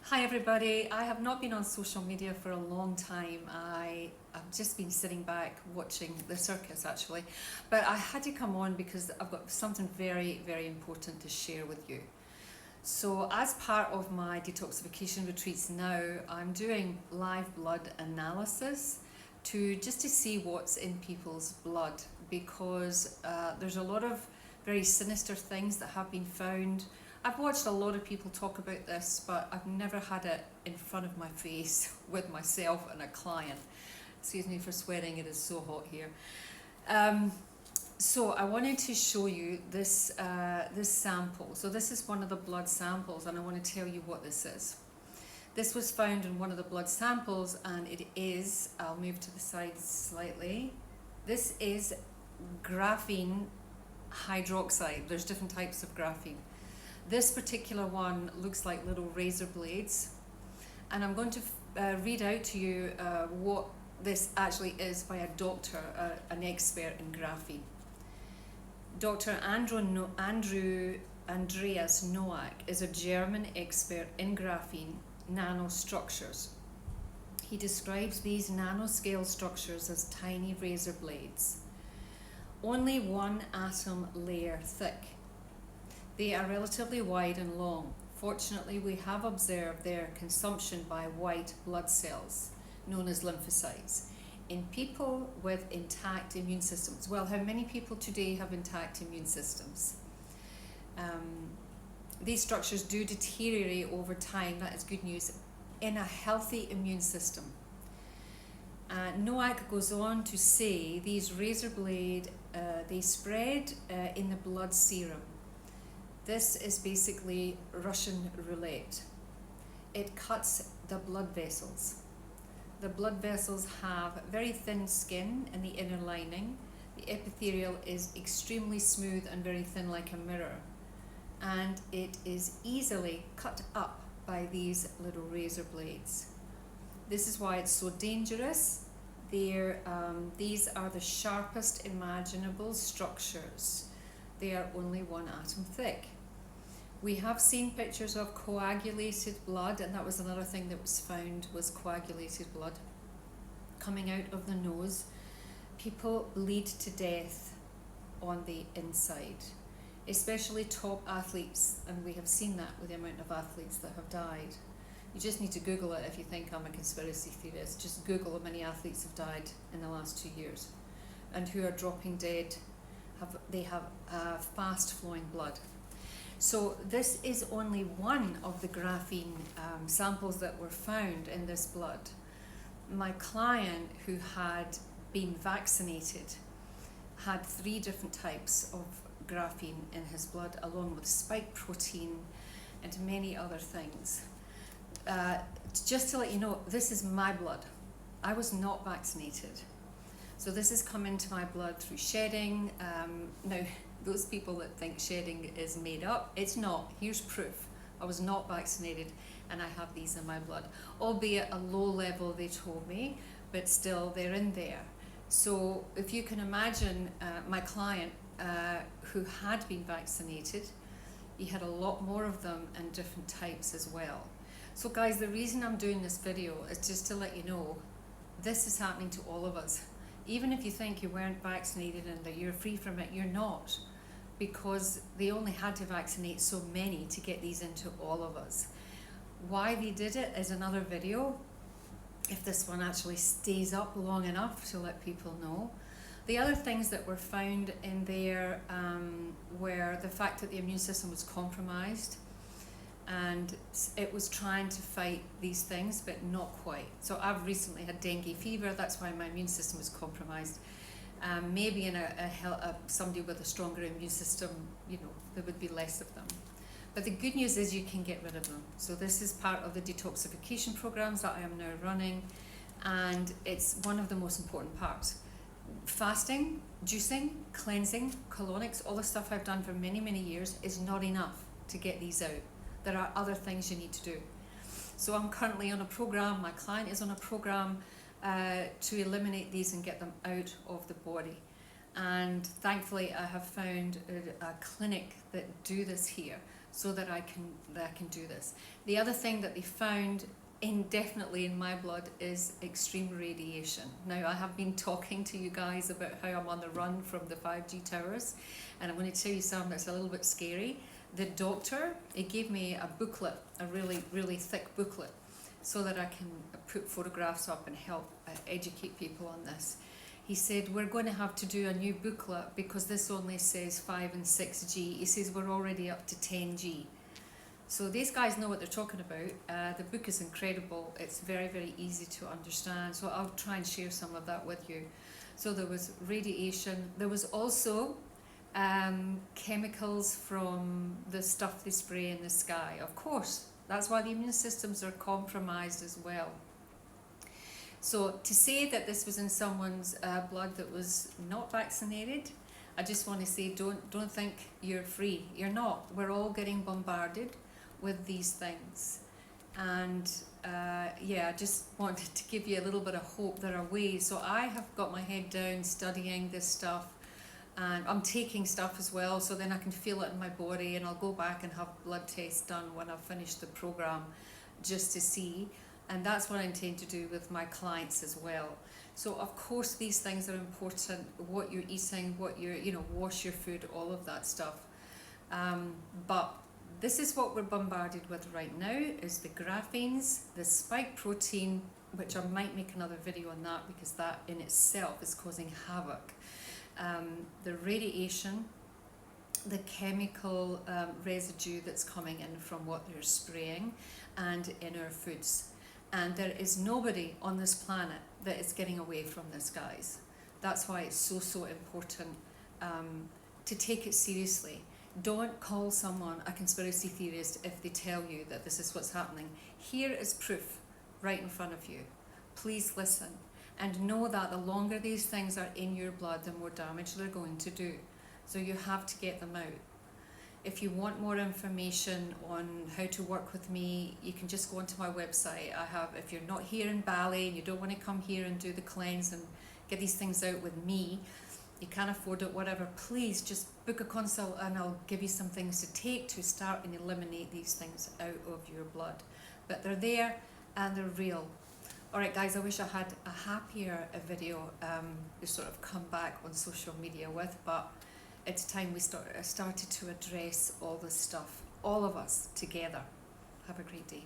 Hi everybody, I have not been on social media for a long time. I've just been sitting back watching the circus actually, but I had to come on because I've got something very, very important to share with you. So as part of my detoxification retreats now, I'm doing live blood analysis to see what's in people's blood because there's a lot of very sinister things that have been found. I've watched a lot of people talk about this, but I've never had it in front of my face with myself and a client. Excuse me for swearing, it is so hot here. So I wanted to show you this sample. So this is one of the blood samples, and I want to tell you what this is. This was found in one of the blood samples, and it is, I'll move to the side slightly, this is graphene hydroxide. There's different types of graphene. This particular one looks like little razor blades, and I'm going to read out to you what this actually is by a doctor, an expert in graphene. Dr. Andreas Noack is a German expert in graphene nanostructures. He describes these nanoscale structures as tiny razor blades, only one atom layer thick. They are relatively wide and long. Fortunately, we have observed their consumption by white blood cells, known as lymphocytes, in people with intact immune systems. Well, how many people today have intact immune systems? These structures do deteriorate over time, that is good news, in a healthy immune system. Noack goes on to say these razor blade, they spread in the blood serum. This is basically Russian roulette. It cuts the blood vessels. The blood vessels have very thin skin in the inner lining. The epithelial is extremely smooth and very thin like a mirror. And it is easily cut up by these little razor blades. This is why it's so dangerous. These are the sharpest imaginable structures. They are only one atom thick. We have seen pictures of coagulated blood, and that was another thing that was found, was coagulated blood coming out of the nose. People bleed to death on the inside, especially top athletes, and we have seen that with the amount of athletes that have died. You just need to Google it if you think I'm a conspiracy theorist. Just Google how many athletes have died in the last 2 years and who are dropping dead. They have fast flowing blood. So this is only one of the graphene samples that were found in this blood. My client, who had been vaccinated, had 3 different types of graphene in his blood, along with spike protein and many other things. Just to let you know, this is my blood. I was not vaccinated. So this has come into my blood through shedding. Now, those people that think shedding is made up, it's not. Here's proof. I was not vaccinated and I have these in my blood, albeit a low level, they told me, but still they're in there. So if you can imagine my client who had been vaccinated, he had a lot more of them and different types as well. So guys, the reason I'm doing this video is just to let you know this is happening to all of us. Even if you think you weren't vaccinated and that you're free from it, you're not, because they only had to vaccinate so many to get these into all of us. Why they did it is another video, if this one actually stays up long enough to let people know. The other things that were found in there were the fact that the immune system was compromised, and it was trying to fight these things, but not quite. So I've recently had dengue fever, that's why my immune system was compromised. Maybe in somebody with a stronger immune system, you know, there would be less of them. But the good news is you can get rid of them. So this is part of the detoxification programs that I am now running, and it's one of the most important parts. Fasting, juicing, cleansing, colonics, all the stuff I've done for many, many years is not enough to get these out. There are other things you need to do. So I'm currently on a program, my client is on a program to eliminate these and get them out of the body. And thankfully I have found a clinic that do this here. so that I can do this. The other thing that they found indefinitely in my blood is extreme radiation. Now, I have been talking to you guys about how I'm on the run from the 5G towers, and I'm going to tell you something that's a little bit scary. The doctor, he gave me a booklet, a really thick booklet, so that I can put photographs up and help educate people on this. He said, we're going to have to do a new booklet because this only says 5 and 6G. He says we're already up to 10G. So these guys know what they're talking about. The book is incredible. It's very easy to understand. So I'll try and share some of that with you. So there was radiation. There was also chemicals from the stuff they spray in the sky. Of course, that's why the immune systems are compromised as well. So to say that this was in someone's blood that was not vaccinated, I just want to say don't think you're free. You're not. We're all getting bombarded with these things. And yeah, I just wanted to give you a little bit of hope there are ways. So I have got my head down studying this stuff, and I'm taking stuff as well, so then I can feel it in my body, and I'll go back and have blood tests done when I've finished the program just to see. And that's what I intend to do with my clients as well. So of course these things are important, what you're eating, what you're, wash your food, all of that stuff. But this is what we're bombarded with right now, is the graphenes, the spike protein, which I might make another video on that because that in itself is causing havoc. The radiation, the chemical residue that's coming in from what they're spraying, and in our foods. And there is nobody on this planet that is getting away from this, guys. That's why it's so important to take it seriously. Don't call someone a conspiracy theorist if they tell you that this is what's happening. Here is proof right in front of you. Please listen and know that the longer these things are in your blood, the more damage they're going to do. So you have to get them out. If you want more information on how to work with me, you can just go onto my website. If you're not here in Bali and you don't want to come here and do the cleanse and get these things out with me, you can't afford it, whatever, please just book a consult and I'll give you some things to take to start and eliminate these things out of your blood. But they're there and they're real. Alright guys, I wish I had a happier video to sort of come back on social media with, but it's time we started to address all this stuff, all of us together. Have a great day.